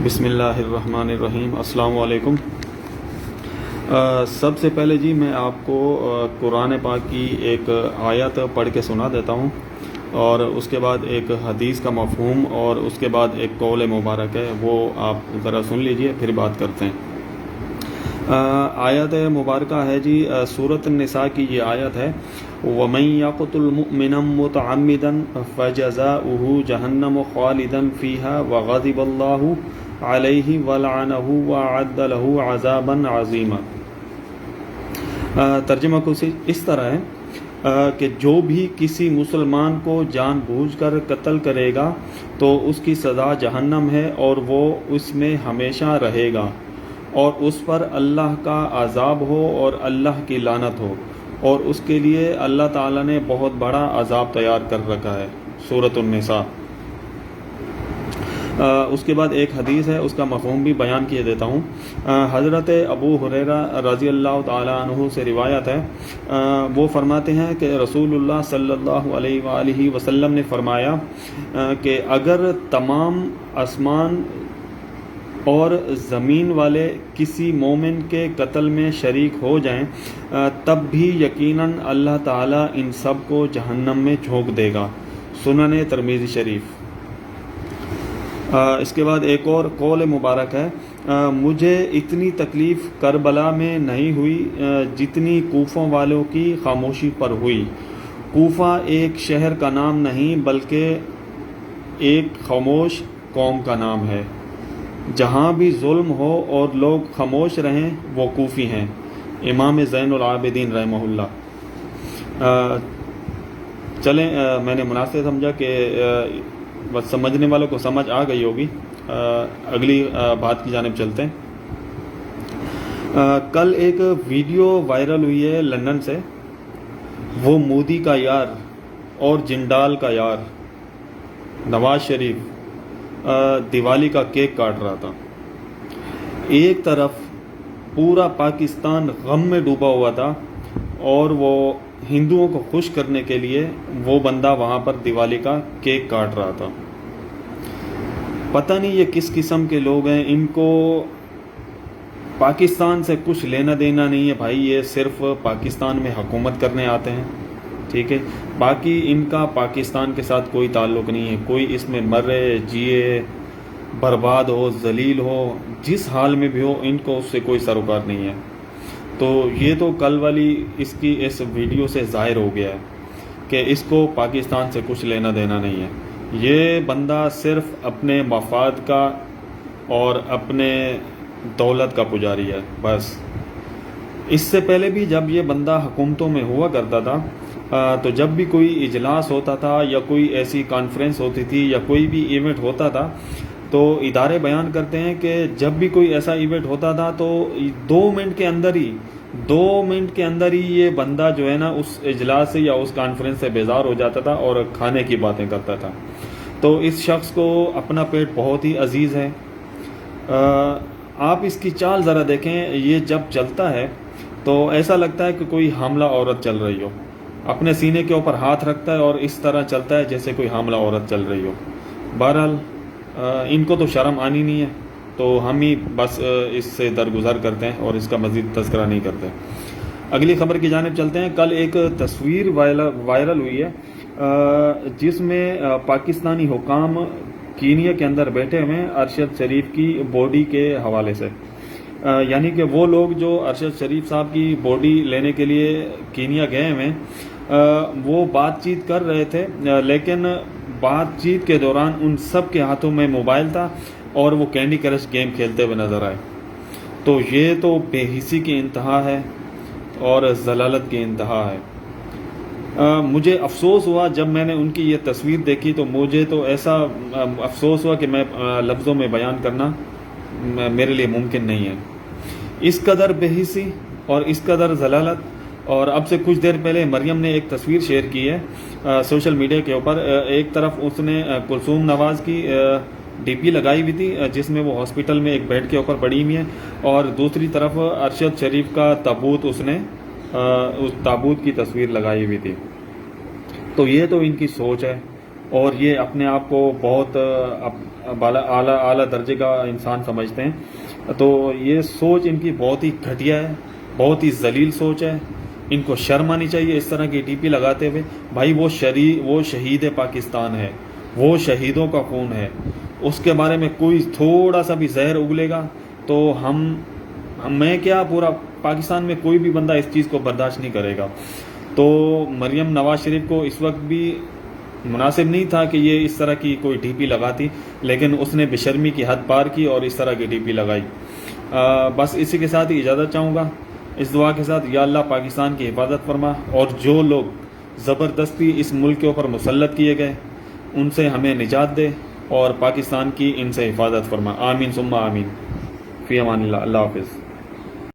بسم اللہ الرحمن الرحیم۔ السلام علیکم۔ سب سے پہلے جی میں آپ کو قرآن پاک کی ایک آیت پڑھ کے سنا دیتا ہوں، اور اس کے بعد ایک حدیث کا مفہوم، اور اس کے بعد ایک قول مبارک ہے، وہ آپ ذرا سن لیجئے، پھر بات کرتے ہیں۔ آیت مبارکہ ہے جی سورۃ النساء کی یہ آیت ہے، وَمَن يَقْتُلْ مُؤْمِنًا مُتَعَمِّدًا فَجَزَاؤُهُ جَهَنَّمُ خَالِدًا فِيهَا وَغَضِبَ اللَّهُ عَلَيْهِ وَلَعَنَهُ وَأَعَدَّ لَهُ عَذَابًا عَظِيمًا۔ ترجمہ کچھ اس طرح ہے کہ جو بھی کسی مسلمان کو جان بوجھ کر قتل کرے گا تو اس کی سزا جہنم ہے، اور وہ اس میں ہمیشہ رہے گا، اور اس پر اللہ کا عذاب ہو اور اللہ کی لعنت ہو، اور اس کے لیے اللہ تعالیٰ نے بہت بڑا عذاب تیار کر رکھا ہے۔ سورۃ النساء۔ اس کے بعد ایک حدیث ہے، اس کا مفہوم بھی بیان کیے دیتا ہوں۔ حضرت ابو ہریرہ رضی اللہ تعالیٰ عنہ سے روایت ہے، وہ فرماتے ہیں کہ رسول اللہ صلی اللہ علیہ وآلہ وسلم نے فرمایا کہ اگر تمام آسمان اور زمین والے کسی مومن کے قتل میں شریک ہو جائیں تب بھی یقیناً اللہ تعالیٰ ان سب کو جہنم میں جھونک دے گا۔ سنن ترمذی شریف۔ اس کے بعد ایک اور قول مبارک ہے، مجھے اتنی تکلیف کربلا میں نہیں ہوئی جتنی کوفہ والوں کی خاموشی پر ہوئی۔ کوفہ ایک شہر کا نام نہیں بلکہ ایک خاموش قوم کا نام ہے۔ جہاں بھی ظلم ہو اور لوگ خاموش رہیں وہ کوفی ہیں۔ امام زین العابدین رحمہ اللہ۔ چلیں، میں نے مناسب سمجھا کہ بس سمجھنے والوں کو سمجھ آ گئی ہوگی، اگلی بات کی جانب چلتے ہیں۔ کل ایک ویڈیو وائرل ہوئی ہے لندن سے، وہ مودی کا یار اور جنڈال کا یار نواز شریف دیوالی کا کیک کاٹ رہا تھا۔ ایک طرف پورا پاکستان غم میں ڈوبا ہوا تھا، اور وہ ہندوؤں کو خوش کرنے کے لیے وہ بندہ وہاں پر دیوالی کا کیک کاٹ رہا تھا۔ پتہ نہیں یہ کس قسم کے لوگ ہیں، ان کو پاکستان سے کچھ لینا دینا نہیں ہے بھائی، یہ صرف پاکستان میں حکومت کرنے آتے ہیں، ٹھیک ہے؟ باقی ان کا پاکستان کے ساتھ کوئی تعلق نہیں ہے۔ کوئی اس میں مرے جیے، برباد ہو، ذلیل ہو، جس حال میں بھی ہو، ان کو اس سے کوئی سروکار نہیں ہے۔ تو یہ تو کل والی اس ویڈیو سے ظاہر ہو گیا ہے کہ اس کو پاکستان سے کچھ لینا دینا نہیں ہے۔ یہ بندہ صرف اپنے مفاد کا اور اپنے دولت کا پجاری ہے، بس۔ اس سے پہلے بھی جب یہ بندہ حکومتوں میں ہوا کرتا تھا تو جب بھی کوئی اجلاس ہوتا تھا یا کوئی ایسی کانفرنس ہوتی تھی یا کوئی بھی ایونٹ ہوتا تھا تو ادارے بیان کرتے ہیں کہ جب بھی کوئی ایسا ایونٹ ہوتا تھا تو 2 منٹ کے اندر ہی یہ بندہ جو ہے نا اس اجلاس سے یا اس کانفرنس سے بیزار ہو جاتا تھا اور کھانے کی باتیں کرتا تھا۔ تو اس شخص کو اپنا پیٹ بہت ہی عزیز ہے۔ آپ اس کی چال ذرا دیکھیں، یہ جب چلتا ہے تو ایسا لگتا ہے کہ کوئی حاملہ عورت چل رہی ہو، اپنے سینے کے اوپر ہاتھ رکھتا ہے اور اس طرح چلتا ہے جیسے کوئی حاملہ عورت چل رہی ہو۔ بہرحال ان کو تو شرم آنی نہیں ہے، تو ہم ہی بس اس سے درگزر کرتے ہیں اور اس کا مزید تذکرہ نہیں کرتے۔ اگلی خبر کی جانب چلتے ہیں۔ کل ایک تصویر وائرل ہوئی ہے جس میں پاکستانی حکام کینیا کے اندر بیٹھے ہوئے ہیں ارشد شریف کی باڈی کے حوالے سے، یعنی کہ وہ لوگ جو ارشد شریف صاحب کی باڈی لینے کے لیے کینیا گئے ہوئے ہیں وہ بات چیت کر رہے تھے، لیکن بات چیت کے دوران ان سب کے ہاتھوں میں موبائل تھا اور وہ کینڈی کرش گیم کھیلتے ہوئے نظر آئے۔ تو یہ تو بے حسی کی انتہا ہے اور ذلالت کی انتہا ہے۔ مجھے افسوس ہوا جب میں نے ان کی یہ تصویر دیکھی، تو مجھے تو ایسا افسوس ہوا کہ میں لفظوں میں بیان کرنا میرے لیے ممکن نہیں ہے۔ اس قدر بے حسی اور اس قدر ذلالت۔ اور اب سے کچھ دیر پہلے مریم نے ایک تصویر شیئر کی ہے سوشل میڈیا کے اوپر۔ ایک طرف اس نے کلثوم نواز کی ڈی پی لگائی ہوئی تھی جس میں وہ ہاسپٹل میں ایک بیڈ کے اوپر پڑی ہوئی ہیں، اور دوسری طرف ارشد شریف کا تابوت، اس نے اس تابوت کی تصویر لگائی ہوئی تھی۔ تو یہ تو ان کی سوچ ہے، اور یہ اپنے آپ کو بہت اعلیٰ درجے کا انسان سمجھتے ہیں. تو یہ سوچ ان کی بہت ہی گھٹیا ہے, بہت ہی ذلیل سوچ ہے. ان کو شرم آنی چاہیے اس طرح کی ٹی پی لگاتے ہوئے. بھائی وہ شہید پاکستان ہے, وہ شہیدوں کا خون ہے. اس کے بارے میں کوئی تھوڑا سا بھی زہر اگلے گا تو میں کیا پورا پاکستان میں کوئی بھی بندہ اس چیز کو برداشت نہیں کرے گا. تو مریم نواز شریف کو اس وقت بھی مناسب نہیں تھا کہ یہ اس طرح کی کوئی ٹی پی لگاتی, لیکن اس نے بے شرمی کی حد پار کی اور اس طرح کی ٹی پی لگائی. بس اسی کے ساتھ ہی اجازت چاہوں گا اس دعا کے ساتھ, یا اللہ پاکستان کی حفاظت فرما, اور جو لوگ زبردستی اس ملک کے اوپر مسلط کیے گئے ان سے ہمیں نجات دے, اور پاکستان کی ان سے حفاظت فرما. آمین ثم آمین. فی امان اللہ. اللہ حافظ.